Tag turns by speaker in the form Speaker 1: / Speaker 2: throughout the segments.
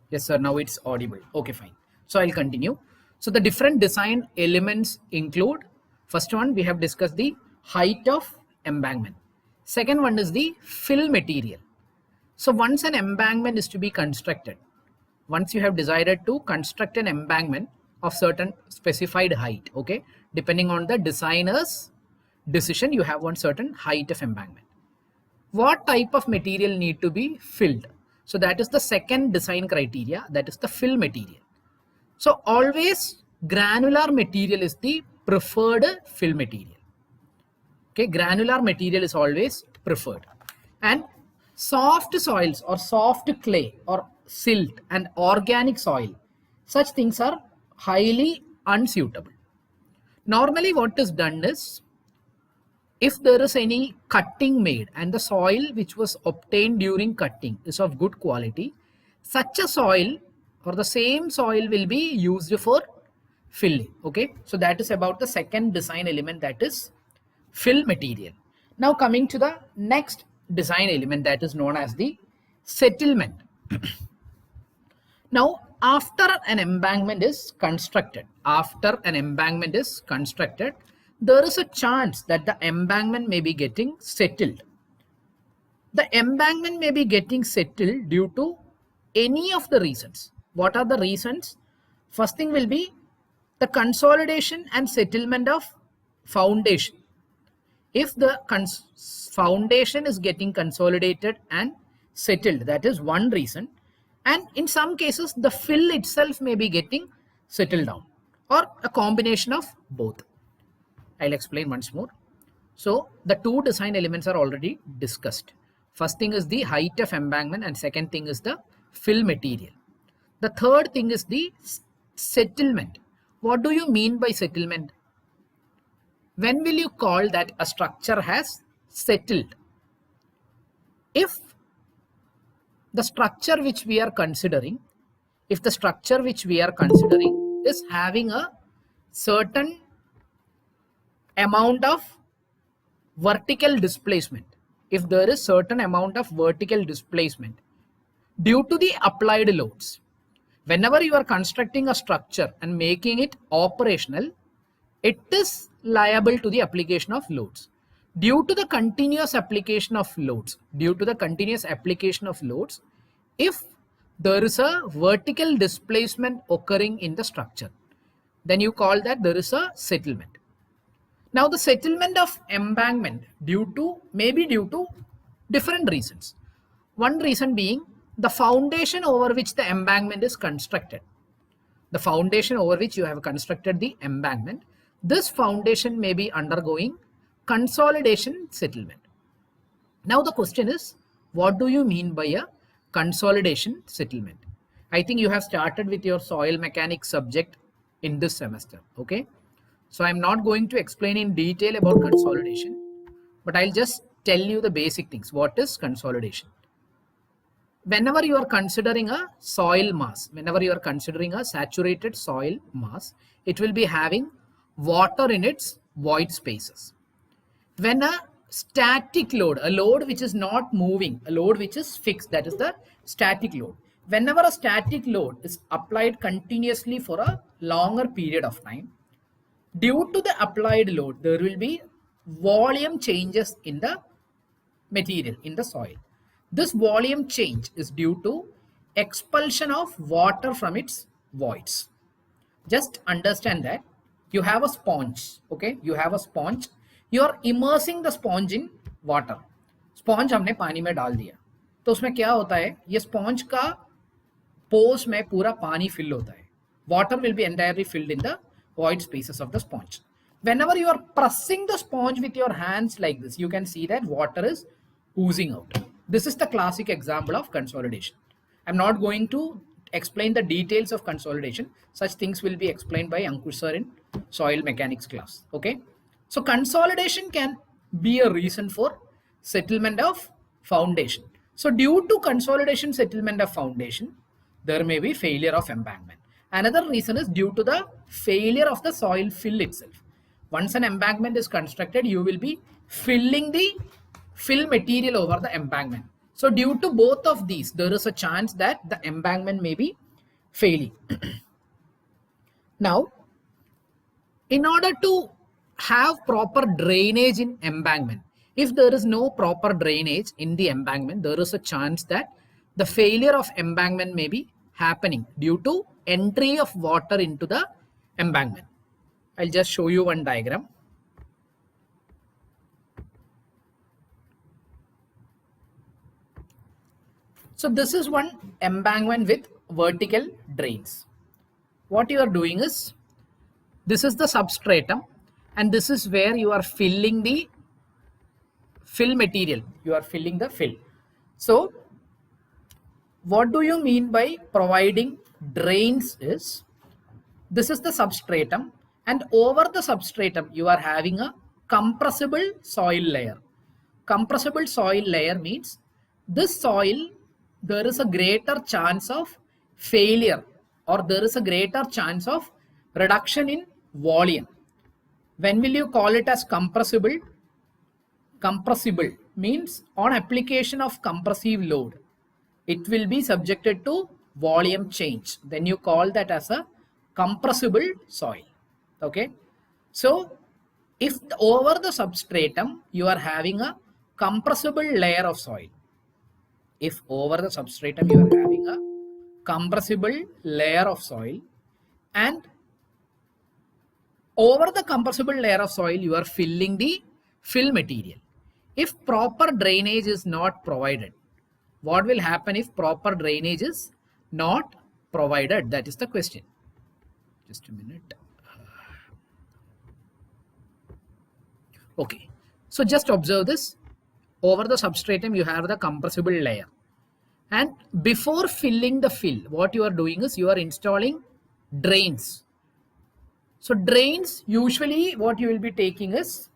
Speaker 1: Yes, sir. Now it's audible. Okay, fine. So I'll continue. So the different design elements include, first one, we have discussed the height of embankment. Second one is the fill material. So once an embankment is to be constructed, once you have decided to construct an embankment of certain specified height, okay, depending on the designer's decision, you have one certain height of embankment. What type of material need to be filled? So that is the second design criteria, that is the fill material. So always granular material is the preferred fill material. Okay, granular material is always preferred. And soft soils or soft clay or silt and organic soil, such things are highly unsuitable. Normally what is done is, if there is any cutting made and the soil which was obtained during cutting is of good quality, such a soil or the same soil will be used for filling. Okay, so that is about the second design element, that is fill material. Now coming to the next design element, that is known as the settlement. Now after an embankment is constructed, there is a chance that the embankment may be getting settled. The embankment may be getting settled due to any of the reasons. What are the reasons? First thing will be the consolidation and settlement of foundation. If the foundation is getting consolidated and settled, that is one reason. And in some cases, the fill itself may be getting settled down, or a combination of both. I'll explain once more. So the two design elements are already discussed. First thing is the height of embankment and second thing is the fill material. The third thing is the settlement. What do you mean by settlement? When will you call that a structure has settled? If the structure which we are considering, is having a certain amount of vertical displacement, if there is certain amount of vertical displacement due to the applied loads, whenever you are constructing a structure and making it operational, it is liable to the application of loads. Due to the continuous application of loads, if there is a vertical displacement occurring in the structure, then you call that there is a settlement. Now the settlement of embankment may be due to different reasons. One reason being the foundation over which the embankment is constructed. The foundation over which you have constructed the embankment, this foundation may be undergoing consolidation settlement. Now the question is, what do you mean by a consolidation settlement? I think you have started with your soil mechanics subject in this semester. Okay, so I'm not going to explain in detail about consolidation, but I'll just tell you the basic things. What is consolidation? Whenever you are considering a soil mass, whenever you are considering a saturated soil mass, it will be having water in its void spaces. When a static load, a load which is not moving, a load which is fixed, that is the static load. Whenever a static load is applied continuously for a longer period of time, due to the applied load, there will be volume changes in the material, in the soil. This volume change is due to expulsion of water from its voids. Just understand that you have a sponge, okay? You have a sponge. You are immersing the sponge in water. Sponge हमने पानी में डाल दिया, तो उसमें क्या होता है? ये sponge का pores में पूरा पानी fill होता है. Water will be entirely filled in the void spaces of the sponge. Whenever you are pressing the sponge with your hands like this, you can see that water is oozing out. This is the classic example of consolidation. I'm not going to explain the details of consolidation. Such things will be explained by Ankush sir in soil mechanics class. Okay. So consolidation can be a reason for settlement of foundation. So due to consolidation settlement of foundation, there may be failure of embankment. Another reason is due to the failure of the soil fill itself. Once an embankment is constructed, you will be filling the fill material over the embankment. So due to both of these, there is a chance that the embankment may be failing. Now, in order to have proper drainage in embankment, if there is no proper drainage in the embankment, there is a chance that the failure of embankment may be happening due to entry of water into the embankment. I'll just show you one diagram. So this is one embankment with vertical drains. What you are doing is, this is the substratum and this is where you are filling the fill material. You are filling the fill. So what do you mean by providing drains is, this is the substratum and over the substratum you are having a compressible soil layer. Compressible soil layer means this soil, there is a greater chance of failure or there is a greater chance of reduction in volume. When will you call it as compressible? Compressible means on application of compressive load, it will be subjected to volume change. Then you call that as a compressible soil. Okay. So if over the substratum you are having a compressible layer of soil, if over the substratum you are having a compressible layer of soil and over the compressible layer of soil you are filling the fill material. If proper drainage is not provided, what will happen if proper drainage is not provided? That is the question. Just a minute. Okay, so just observe this. Over the substratum you have the compressible layer, and before filling the fill, what you are doing is you are installing drains. So drains, usually what you will be taking is,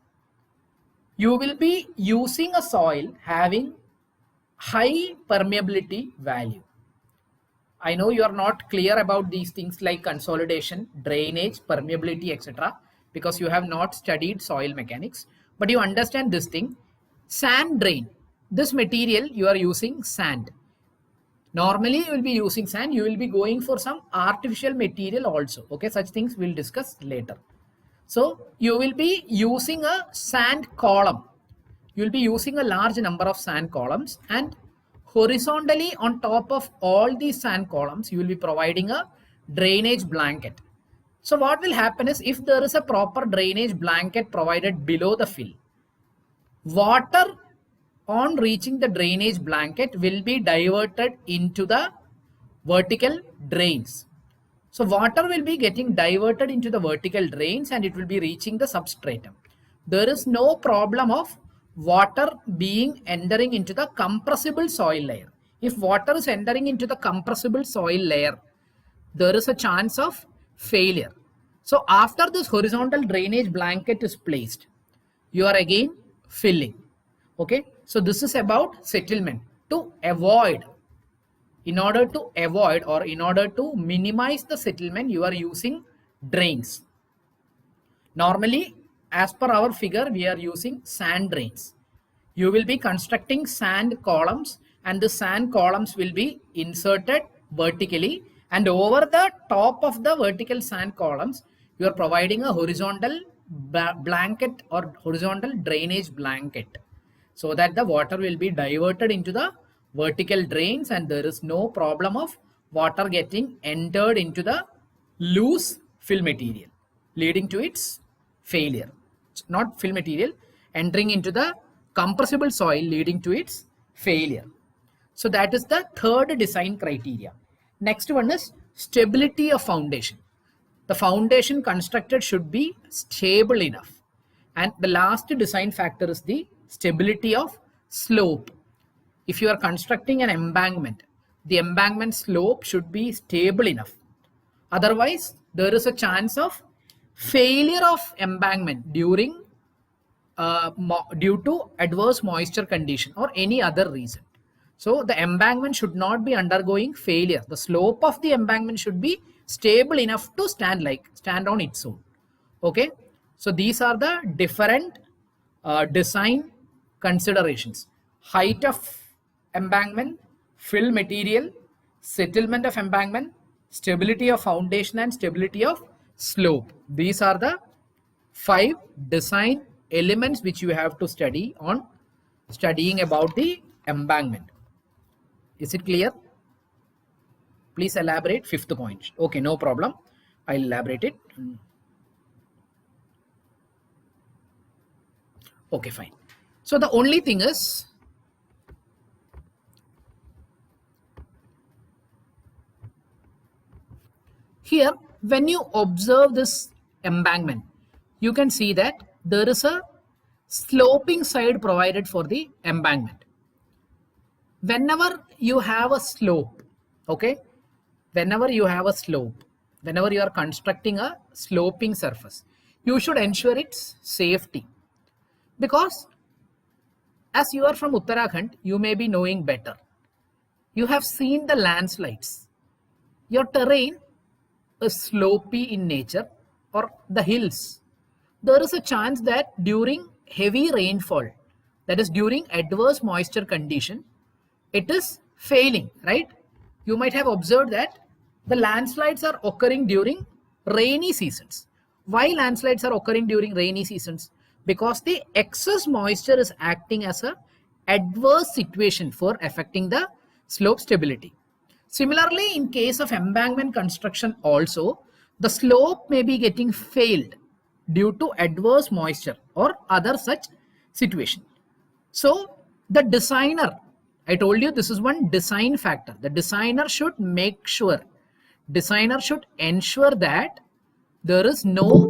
Speaker 1: you will be using a soil having high permeability value. I know you are not clear about these things like consolidation, drainage, permeability, etc. because you have not studied soil mechanics, but you understand this thing. Sand drain, this material you are using sand. Normally you will be using sand, you will be going for some artificial material also. Okay, such things we'll discuss later. So you will be using a sand column. You will be using a large number of sand columns, and horizontally on top of all these sand columns, you will be providing a drainage blanket. So what will happen is, if there is a proper drainage blanket provided below the fill, water on reaching the drainage blanket will be diverted into the vertical drains. So water will be getting diverted into the vertical drains and it will be reaching the substratum. There is no problem of water being entering into the compressible soil layer. If water is entering into the compressible soil layer, there is a chance of failure. So after this horizontal drainage blanket is placed, you are again filling. Okay, so this is about settlement. To avoid, in order to avoid or in order to minimize the settlement, you are using drains. Normally, as per our figure, we are using sand drains. You will be constructing sand columns and the sand columns will be inserted vertically, and over the top of the vertical sand columns, you are providing a horizontal blanket or horizontal drainage blanket, so that the water will be diverted into the vertical drains and there is no problem of water getting entered into the loose fill material, leading to its failure. Not fill material, entering into the compressible soil, leading to its failure. So that is the third design criteria. Next one is stability of foundation. The foundation constructed should be stable enough. And the last design factor is the stability of slope. If you are constructing an embankment, the embankment slope should be stable enough. Otherwise, there is a chance of failure of embankment during due to adverse moisture condition or any other reason. So the embankment should not be undergoing failure. The slope of the embankment should be stable enough to stand on its own. Okay, so these are the different design considerations. Height of embankment, fill material, settlement of embankment, stability of foundation and stability of slope. These are the 5 design elements which you have to study on studying about the embankment. Is it clear? Please elaborate 5th point. Okay, no problem. I'll elaborate it. Okay, fine. So the only thing is, here when you observe this embankment, you can see that there is a sloping side provided for the embankment. Whenever you have a slope, okay, whenever you have a slope, whenever you are constructing a sloping surface, you should ensure its safety, because as you are from Uttarakhand, you may be knowing better. You have seen the landslides. Your terrain is slopy in nature, or the hills. There is a chance that during heavy rainfall, that is during adverse moisture condition, it is failing, right? You might have observed that the landslides are occurring during rainy seasons. Why landslides are occurring during rainy seasons? Because the excess moisture is acting as a adverse situation for affecting the slope stability. Similarly, in case of embankment construction also, the slope may be getting failed due to adverse moisture or other such situation. So the designer, I told you this is one design factor. The designer should make sure, designer should ensure that there is no,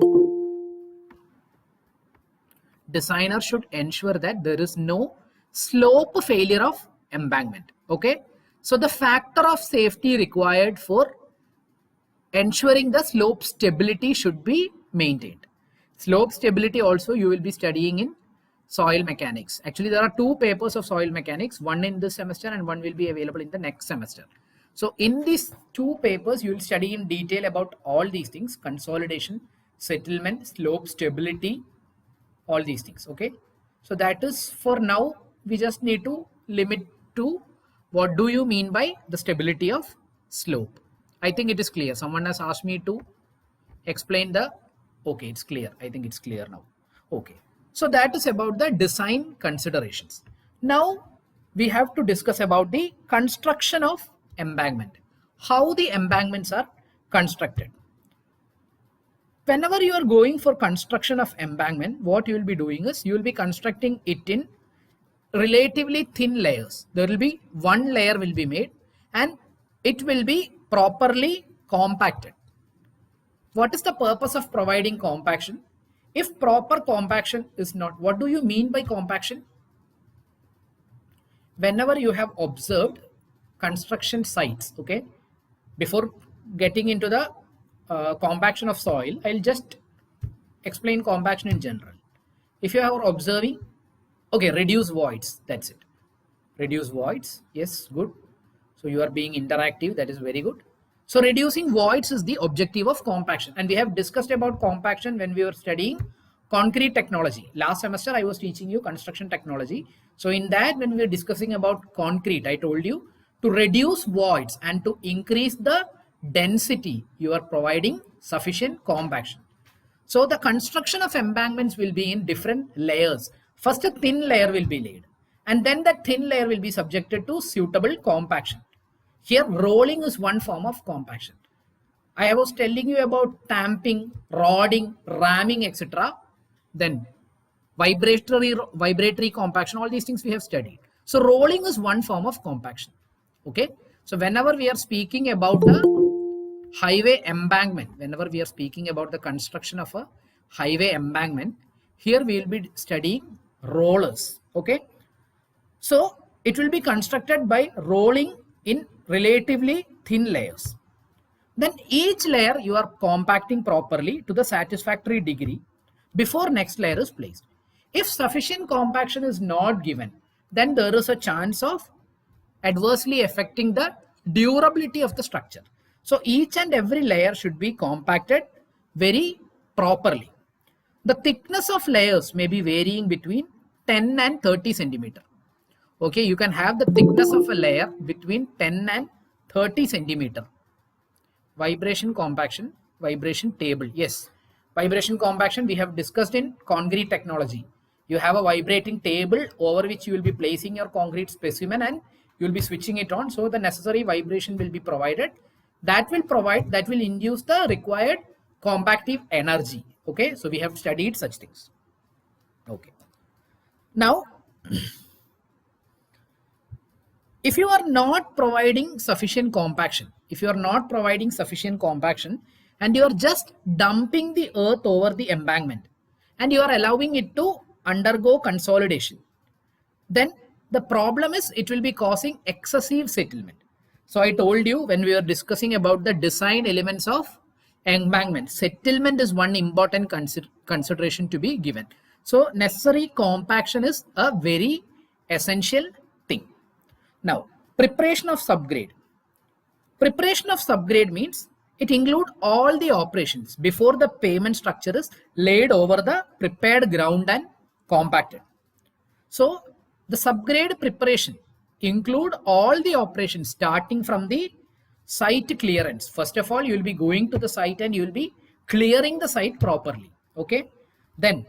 Speaker 1: designer should ensure that there is no slope failure of embankment. Okay. So the factor of safety required for ensuring the slope stability should be maintained. Slope stability also you will be studying in soil mechanics. Actually, there are 2 papers of soil mechanics, one in this semester and one will be available in the next semester. So in these 2 papers, you will study in detail about all these things: consolidation, settlement, slope stability, all these things. Okay. So that is for now. We just need to limit to what do you mean by the stability of slope. I think it is clear. Someone has asked me to explain the, okay, it's clear. I think it's clear now. Okay. So that is about the design considerations. Now we have to discuss about the construction of embankment, how the embankments are constructed. Whenever you are going for construction of embankment, what you will be doing is you will be constructing it in relatively thin layers. There will be one layer will be made and it will be properly compacted. What is the purpose of providing compaction? If proper compaction is not, what do you mean by compaction? Whenever you have observed construction sites, okay, before getting into the compaction of soil, I'll just explain compaction in general. If you are observing, okay, reduce voids, that's it. Reduce voids, yes, good. So you are being interactive, that is very good. So reducing voids is the objective of compaction. And we have discussed about compaction when we were studying concrete technology. Last semester, I was teaching you construction technology. So in that, when we were discussing about concrete, I told you to reduce voids and to increase the density, you are providing sufficient compaction. So the construction of embankments will be in different layers. First, a thin layer will be laid, and then that thin layer will be subjected to suitable compaction. Here, rolling is one form of compaction. I was telling you about tamping, rodding, ramming, etc. Then vibratory compaction, all these things we have studied. So rolling is one form of compaction. Okay. So whenever we are speaking about the highway embankment, whenever we are speaking about the construction of a highway embankment, here we will be studying rollers. Okay. So it will be constructed by rolling in relatively thin layers. Then each layer you are compacting properly to the satisfactory degree before next layer is placed. If sufficient compaction is not given, then there is a chance of adversely affecting the durability of the structure. So each and every layer should be compacted very properly. The thickness of layers may be varying between 10 and 30 centimeter. Okay, you can have the thickness of a layer between 10 and 30 centimeter. Vibration compaction, vibration table. Yes, vibration compaction we have discussed in concrete technology. You have a vibrating table over which you will be placing your concrete specimen and you will be switching it on. So the necessary vibration will be provided. That will induce the required compactive energy. Okay, so we have studied such things. Okay. Now, if you are not providing sufficient compaction, and you are just dumping the earth over the embankment and you are allowing it to undergo consolidation, then the problem is it will be causing excessive settlement. So I told you when we were discussing about the design elements of embankment, settlement is one important consideration to be given. So necessary compaction is a very essential thing. Now, preparation of subgrade. Preparation of subgrade means it includes all the operations before the pavement structure is laid over the prepared ground and compacted. So the subgrade preparation include all the operations starting from the site clearance. First of all, you will be going to the site and you will be clearing the site properly. Okay. Then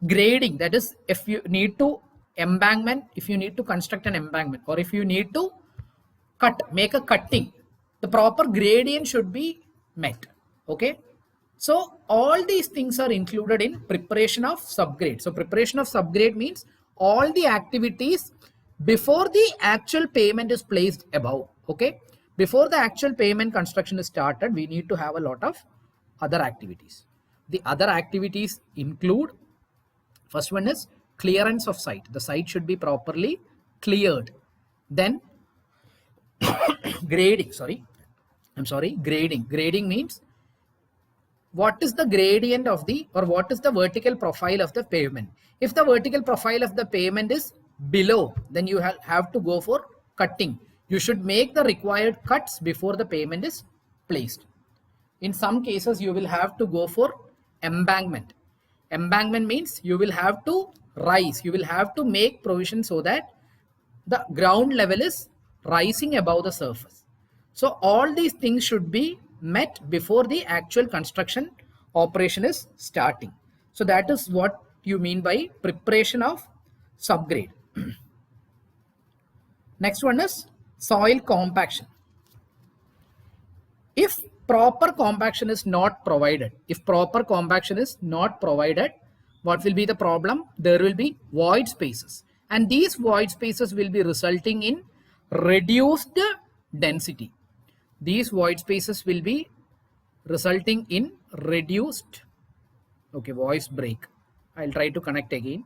Speaker 1: grading, that is if you need to embankment, if you need to construct an embankment or if you need to make a cutting, the proper gradient should be met. Okay. So all these things are included in preparation of subgrade. So preparation of subgrade means all the activities before the actual pavement is placed above. Okay. Before the actual pavement construction is started, we need to have a lot of other activities. The other activities include, first one is clearance of site. The site should be properly cleared. Then grading, Grading means what is the gradient of the, or what is the vertical profile of the pavement. If the vertical profile of the pavement is below, then you have to go for cutting. You should make the required cuts before the pavement is placed. In some cases, you will have to go for embankment. Embankment means you will have to rise. You will have to make provision so that the ground level is rising above the surface. So all these things should be met before the actual construction operation is starting. So that is what you mean by preparation of subgrade. Next one is soil compaction. If proper compaction is not provided, what will be the problem? There will be void spaces, and these void spaces will be resulting in reduced density. These void spaces will be resulting in reduced, okay, voice break. I'll try to connect again.